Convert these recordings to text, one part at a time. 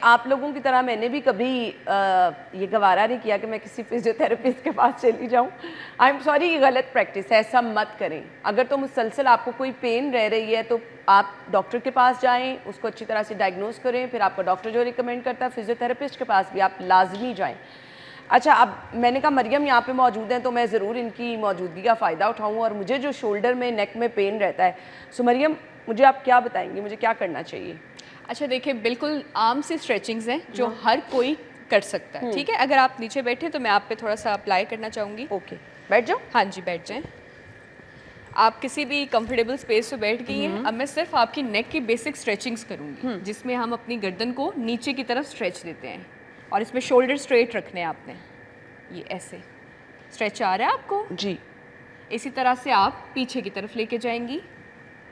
आप लोगों की तरह मैंने भी कभी ये गवारा नहीं किया कि मैं किसी फिजियोथेरेपिस्ट के पास चली जाऊँ। आई एम सॉरी, ये गलत प्रैक्टिस है, ऐसा मत करें। अगर तो मुसलसल आपको कोई पेन रह रही है तो आप डॉक्टर के पास जाएं, उसको अच्छी तरह से डायग्नोज करें, फिर आपका डॉक्टर जो रिकमेंड करता है फिजियोथेरेपिस्ट के पास भी आप लाजमी जाएँ। अच्छा, अब मैंने कहा मरियम यहाँ पे मौजूद हैं तो मैं ज़रूर इनकी मौजूदगी का फ़ायदा उठाऊँ, और मुझे जो शोल्डर में नेक में पेन रहता है, सो मरियम मुझे आप क्या बताएंगी, मुझे क्या करना चाहिए? अच्छा देखिए, बिल्कुल आम सी स्ट्रेचिंग्स हैं जो हर कोई कर सकता है, ठीक है। अगर आप नीचे बैठे तो मैं आप पे थोड़ा सा अप्लाई करना चाहूँगी। ओके, बैठ जाओ। हाँ जी, बैठ जाएं। आप किसी भी कंफर्टेबल स्पेस पे बैठ गई हैं। अब मैं सिर्फ आपकी नेक की बेसिक स्ट्रेचिंग्स करूँगी, जिसमें हम अपनी गर्दन को नीचे की तरफ स्ट्रेच देते हैं, और इसमें शोल्डर स्ट्रेट रखने हैं आपने। ये ऐसे स्ट्रेच आ रहा है आपको जी। इसी तरह से आप पीछे की तरफ लेके जाएंगी।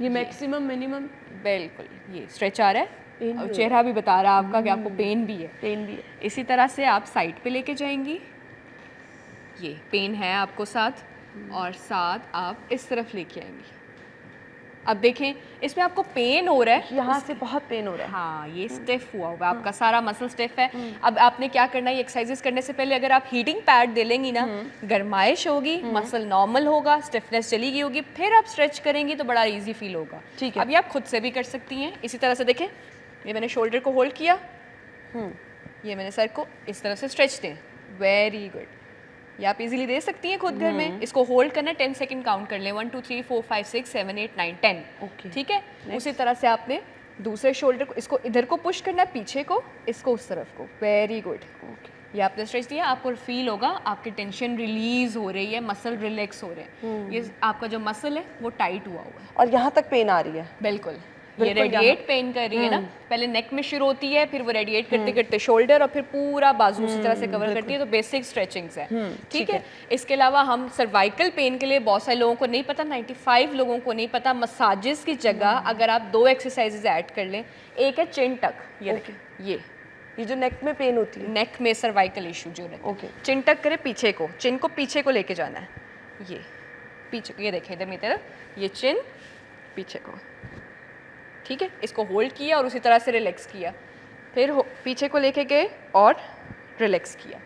ये मैक्सिमम मिनिमम? बिल्कुल, ये स्ट्रेच आ रहा है और चेहरा भी बता रहा है आपका कि आपको पेन भी है। पेन भी है। इसी तरह से आप साइड पे लेके जाएंगी, ये पेन है आपको साथ, और साथ आप इस तरफ लेके आएंगी। अब देखें, इसमें आपको पेन हो रहा है, यहाँ से बहुत पेन हो रहा है। हाँ, ये स्टिफ हुआ हुआ है, आपका सारा मसल स्टिफ है। अब आपने क्या करना है, ये एक्सरसाइजेस करने से पहले अगर आप हीटिंग पैड दे लेंगी ना, गर्माइश होगी, मसल नॉर्मल होगा, स्टिफनेस चली गई होगी, फिर आप स्ट्रेच करेंगी तो बड़ा इजी फील होगा। ठीक है। अब ये आप खुद से भी कर सकती हैं। इसी तरह से देखें, ये मैंने शोल्डर को होल्ड किया, ये मैंने सर को इस तरह से स्ट्रेच दें। Very good. ये आप इजीली दे सकती हैं खुद घर में। इसको होल्ड करना, 10 सेकंड काउंट कर लें, 1 2 3 4 5 6 7 8 9 10। ओके, ठीक है। उसी तरह से आपने दूसरे शोल्डर को, इसको इधर को पुश करना है, पीछे को, इसको उस तरफ को। Very good. ये आपने स्ट्रेच दिया, आपको फील होगा आपकी टेंशन रिलीज हो रही है, मसल रिलैक्स हो रहे हैं। ये आपका जो मसल है वो टाइट हुआ हुआ है, और यहाँ तक पेन आ रही है। बिल्कुल। ये रेडिएट पेन कर रही है ना, पहले नेक में शुरू होती है, फिर वो रेडिएट करते करते शोल्डर, और फिर पूरा बाजू उसी तरह से कवर करती है। तो बेसिक स्ट्रेचिंग्स है, ठीक है। इसके अलावा हम सर्वाइकल पेन के लिए, बहुत सारे लोगों को नहीं पता, 95 लोगों को नहीं पता, मसाजेस की जगह अगर आप 2 एक्सरसाइजेज ऐड कर लें। एक है चिन टक, ये देखिए, ये जो नेक में पेन होती है, नेक में सर्वाइकल इशू जो रहता है। ओके। चिन टक करे पीछे को, चिन को पीछे को लेके जाना है, ये पीछे, ये देखें इधर मेरी तरफ, ये चिन पीछे को, ठीक है। इसको होल्ड किया और उसी तरह से रिलैक्स किया, फिर पीछे को लेके गए और रिलैक्स किया।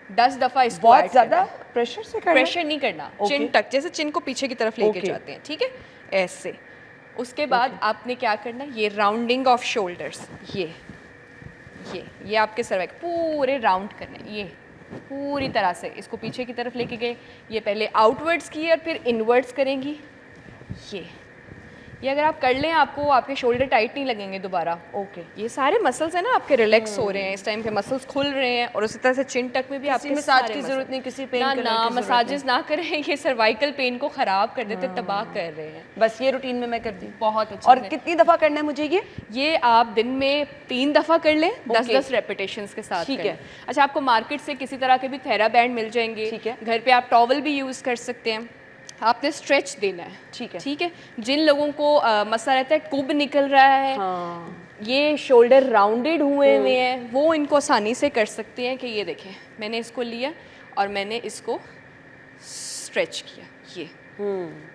10 दफ़ा इसको बहुत ज़्यादा प्रेशर से करना, प्रेशर नहीं करना, चिन टक, जैसे चिन को पीछे की तरफ लेके जाते हैं, ठीक है, ऐसे। उसके बाद आपने क्या करना है, ये राउंडिंग ऑफ शोल्डर्स, ये आपके सर्वाइकल पूरे राउंड करना है, ये पूरी तरह से इसको पीछे की तरफ लेके गए। ये पहले आउटवर्ड्स किए और फिर इनवर्ड्स करेंगी। ये अगर आप कर लें, आपको आपके शोल्डर टाइट नहीं लगेंगे दोबारा। ओके। ये सारे मसल्स हैं ना आपके रिलैक्स हो रहे हैं इस टाइम पे, मसल्स खुल रहे हैं, और उसी तरह से चिन टक में भी आपके मसाज की जरूरत नहीं, किसी पेन किलर ना मसाजेस ना करें, ये सर्वाइकल पेन को खराब कर देते, तबाह कर रहे हैं। बस ये रूटीन में मैं करती हूँ। बहुत अच्छा। और कितनी दफ़ा करना है मुझे ये आप दिन में 3 दफ़ा कर लें, 10-10 रेपिटेशंस के साथ। ठीक है। अच्छा, आपको मार्केट से किसी तरह के भी थेरा बैंड मिल जाएंगे, ठीक है। घर पे आप टॉवल भी यूज़ कर सकते हैं। आपने स्ट्रेच देना है, ठीक है, ठीक है। जिन लोगों को मसला रहता है, कुब निकल रहा है, ये शोल्डर राउंडेड हुए हुए हैं, वो इनको आसानी से कर सकते हैं। कि ये देखें, मैंने इसको लिया और मैंने इसको स्ट्रेच किया,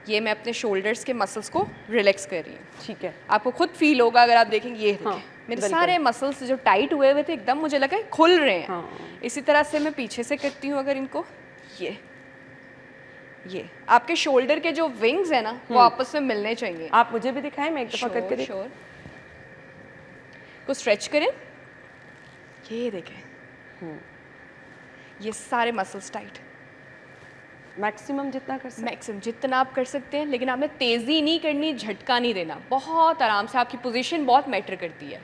ये मैं अपने शोल्डर्स के मसल्स को रिलैक्स कर रही हूँ, ठीक है। आपको खुद फील होगा अगर आप देखेंगे, ये देखें, मेरे सारे मसल्स जो टाइट हुए हुए थे एकदम मुझे लगा खुल रहे हैं। इसी तरह से मैं पीछे से करती हूँ, अगर इनको, ये आपके शोल्डर के जो विंग्स है ना, वो आपस में मिलने चाहिए। आप मुझे भी दिखाएं, मैं एक दफा करके देखूं। को स्ट्रेच करें, ये देखें, ये सारे मसल्स टाइट। मैक्सिमम जितना कर सकते, मैक्सिमम जितना आप कर सकते हैं, लेकिन आपने तेज़ी नहीं करनी, झटका नहीं देना, बहुत आराम से। आपकी पोजीशन बहुत मैटर करती है।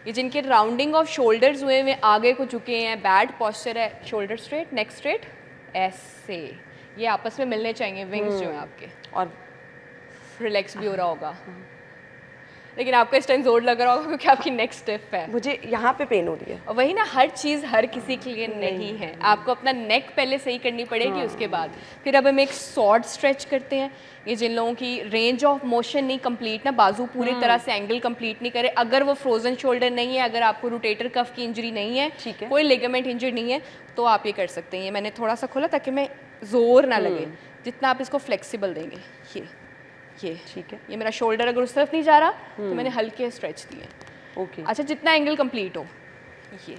ये जिनके राउंडिंग ऑफ शोल्डर्स हुए हुए, आगे को झुके हैं, बैड पोस्चर है, शोल्डर स्ट्रेट, नेक स्ट्रेट, ऐसे ये आपस में मिलने चाहिए विंग्स जो हैं आपके, और रिलैक्स भी हो रहा होगा। लेकिन आपको इस टाइम जोर लग रहा होगा क्योंकि आपकी नेक स्टिफ है, मुझे यहाँ पे पेन हो रही है। और वही ना, हर चीज़ हर किसी के लिए नहीं है। आपको अपना नेक पहले सही करनी पड़ेगी, उसके बाद फिर अब हम एक शॉर्ट स्ट्रेच करते हैं। ये जिन लोगों की रेंज ऑफ मोशन नहीं कंप्लीट ना, बाजू पूरी तरह से एंगल कंप्लीट नहीं करे, अगर वो फ्रोजन शोल्डर नहीं है, अगर आपको रोटेटर कफ की इंजरी नहीं है, ठीक है, कोई लिगामेंट इंजरी नहीं है, तो आप ये कर सकते हैं। ये मैंने थोड़ा सा खोला ताकि मैं जोर ना लगे, जितना आप इसको फ्लेक्सिबल देंगे। ये ठीक है। ये मेरा शोल्डर अगर उस तरफ नहीं जा रहा तो मैंने हल्के स्ट्रेच दिए। ओके। अच्छा, जितना एंगल कंप्लीट हो, ये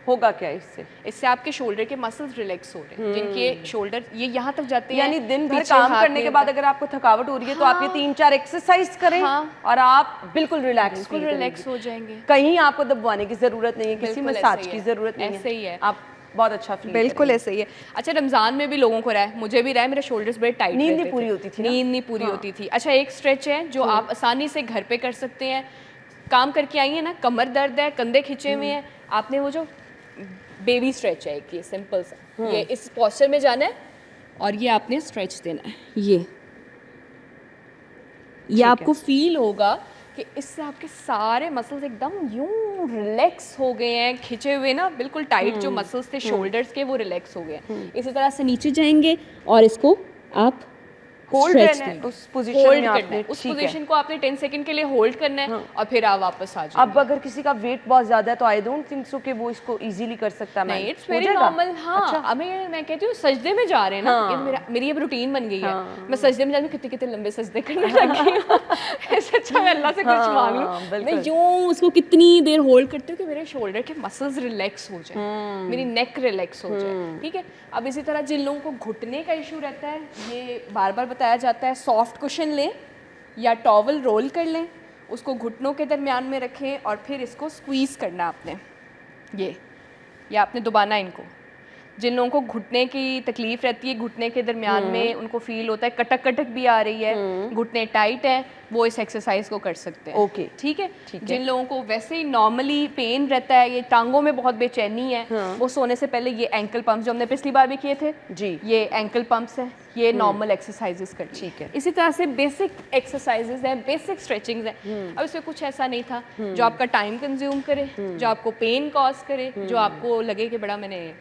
होगा क्या इससे? इससे आपके शोल्डर के मसल्स रिलैक्स हो रहे हैं, जिनके शोल्डर ये यहाँ तक जाते हैं। यानी दिन भर पीछे काम हाथ करने के नहीं बाद होता। अगर आपको थकावट हो रही है तो आप ये 3-4 एक्सरसाइज करें हाँ। और आप बिल्कुल रिलैक्स बिल्कुल रिलैक्स हो जाएंगे। कहीं आपको दबाने की जरूरत नहीं है, किसी बिल्कुल मसाज ऐसे ही की है, जरूरत नहीं है, ऐसे ही है। आप बहुत अच्छा फील बिल्कुल ऐसे ही है। अच्छा, रमजान में भी लोगों को रहा है, मुझे भी रहा है, मेरे शोल्डर्स बड़े टाइट नींद रहते नहीं पूरी थे। होती थी ना? नींद नहीं पूरी होती थी। अच्छा, एक स्ट्रेच है जो आप आसानी से घर पे कर सकते हैं। काम करके आई है ना, कमर दर्द है, कंधे खिंचे हुए हैं, आपने वो जो बेबी स्ट्रेच है एक, ये सिंपल सा, ये इस पोस्चर में जाना है और ये आपने स्ट्रेच देना है। ये आपको फील होगा कि इससे आपके सारे मसल्स एकदम यूं रिलैक्स हो गए हैं, खिंचे हुए ना, बिल्कुल टाइट जो मसल्स थे शोल्डर्स के वो रिलैक्स हो गए हैं। इसी तरह से नीचे जाएंगे और इसको आप होल्ड stretch रहना है देंगे। उस पोजीशन होल्ड में करना आपने, है, उस ठीक है। पोजीशन को आपने 10 सेकंड के लिए होल्ड करना है और फिर आप वापस आ जाओ। अब अगर किसी का वेट बहुत ज्यादा है तो आई डोंट थिंक सो कि वो इसको इजीली कर सकता है। नहीं, manage। इट्स हो वेरी जाएगा? नॉर्मल। हाँ, अच्छा। अब मैं कहती हूँ सजदे में जा रहे हैं ना, हाँ। ये मेरी अब रूटीन बन गई है। हाँ। मैं सजदे में जाती हूँ, कितने कितने लंबे सजदे करने लगी हूँ। ऐसे अच्छा मैं अल्लाह से कुछ हाँ, मांग लूँ, बिल्कुल। मैं यूं उसको कितनी देर होल्ड करती हूँ कि मेरे शोल्डर के मसल्स रिलैक्स हो जाए, मेरी नेक रिलैक्स हो जाए। ठीक है। अब इसी तरह जिन लोगों को घुटने का इशू रहता है, ये बार बार बताया जाता है, सॉफ्ट कुशन लें या टॉवल रोल कर लें, उसको घुटनों के दरमियान में रखें और फिर इसको स्क्वीज़ करना आपने, ये आपने दबाना इनको। जिन लोगों को घुटने की तकलीफ रहती है, घुटने के दरमियान में उनको फील होता है कटक कटक भी आ रही है, घुटने टाइट है, वो इस एक्सरसाइज को कर सकते हैं। ओके। ठीक है। ठीक है। जिन लोगों को वैसे ही नॉर्मली पेन रहता है, ये टांगों में बहुत बेचैनी है, वो सोने से पहले ये एंकल पंप्स जो हमने पिछली बार भी किए थे, जी। ये एंकल पंप्स हैं, ये नॉर्मल एक्सरसाइजेस करनी है। ठीक है। इसी तरह से बेसिक एक्सरसाइजेस हैं, बेसिक स्ट्रेचिंग्स हैं। अब इसमें कुछ ऐसा नहीं था जो आपका टाइम कंज्यूम करे, जो आपको पेन कॉज करे, जो आपको लगे कि बड़ा मैंने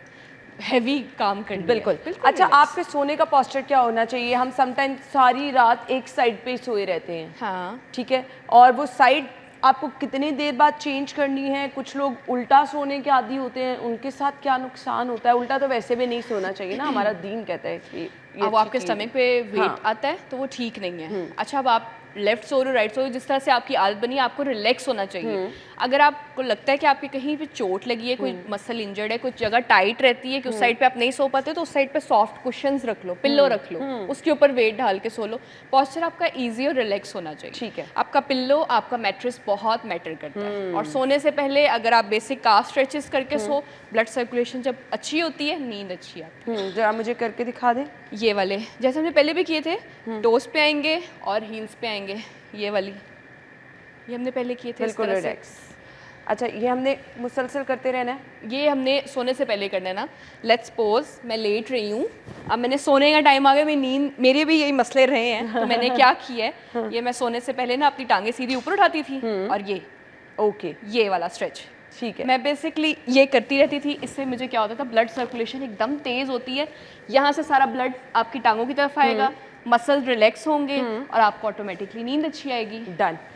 हैवी काम कर लिया। बिल्कुल। अच्छा, आपके सोने का पोस्चर क्या होना चाहिए? हम समटाइम्स सारी रात एक साइड पे ही सोए रहते हैं। हाँ, ठीक है। और वो साइड आपको कितनी देर बाद चेंज करनी है? कुछ लोग उल्टा सोने के आदी होते हैं, उनके साथ क्या नुकसान होता है? उल्टा तो वैसे भी नहीं सोना चाहिए ना, हमारा दीन कहता है कि ये अब आपके स्टमक पे वेट आता है तो वो ठीक नहीं है। अच्छा, अब आप लेफ्ट सो रहे हो, राइट सो रहे हो, जिस तरह से आपकी आदत बनी है, आपको रिलैक्स होना चाहिए। अगर आपको लगता है कि आपके कहीं पे चोट लगी है, कोई मसल इंजर्ड है, कुछ जगह टाइट रहती है कि उस साइड पे आप नहीं सो पाते, तो उस साइड पे सॉफ्ट कुशंस रख लो, पिल्लो रख लो, उसके ऊपर वेट डाल के सो लो। पोस्चर आपका इजी और रिलैक्स होना चाहिए। ठीक है। आपका पिल्लो, आपका मैट्रेस बहुत मैटर करता है। और सोने से पहले अगर आप बेसिक काफ स्ट्रेचेस करके सो, ब्लड सर्कुलेशन जब अच्छी होती है, नींद अच्छी आती है। जरा मुझे करके दिखा दें। ये वाले जैसे हमने पहले भी किए थे, टोस पे आएंगे और हील्स पे आएंगे, ये वाली, ये हमने पहले किए थे। बिल्कुल रिलैक्स। अच्छा, ये हमने मुसलसल करते रहना है? ये हमने सोने से पहले करना है ना। लेट्स सपोज मैं लेट रही हूँ, अब मैंने सोने का टाइम आ गया, मेरी नींद, मेरे भी यही मसले रहे हैं, तो मैंने क्या किया है, ये मैं सोने से पहले ना अपनी टांगे सीधी ऊपर उठाती थी और ओके, ये वाला स्ट्रेच, ठीक है। मैं बेसिकली ये करती रहती थी। इससे मुझे क्या होता था, ब्लड सर्कुलेशन एकदम तेज़ होती है, यहाँ से सारा ब्लड आपकी टांगों की तरफ आएगा, मसल रिलैक्स होंगे और आपको ऑटोमेटिकली नींद अच्छी आएगी। डन।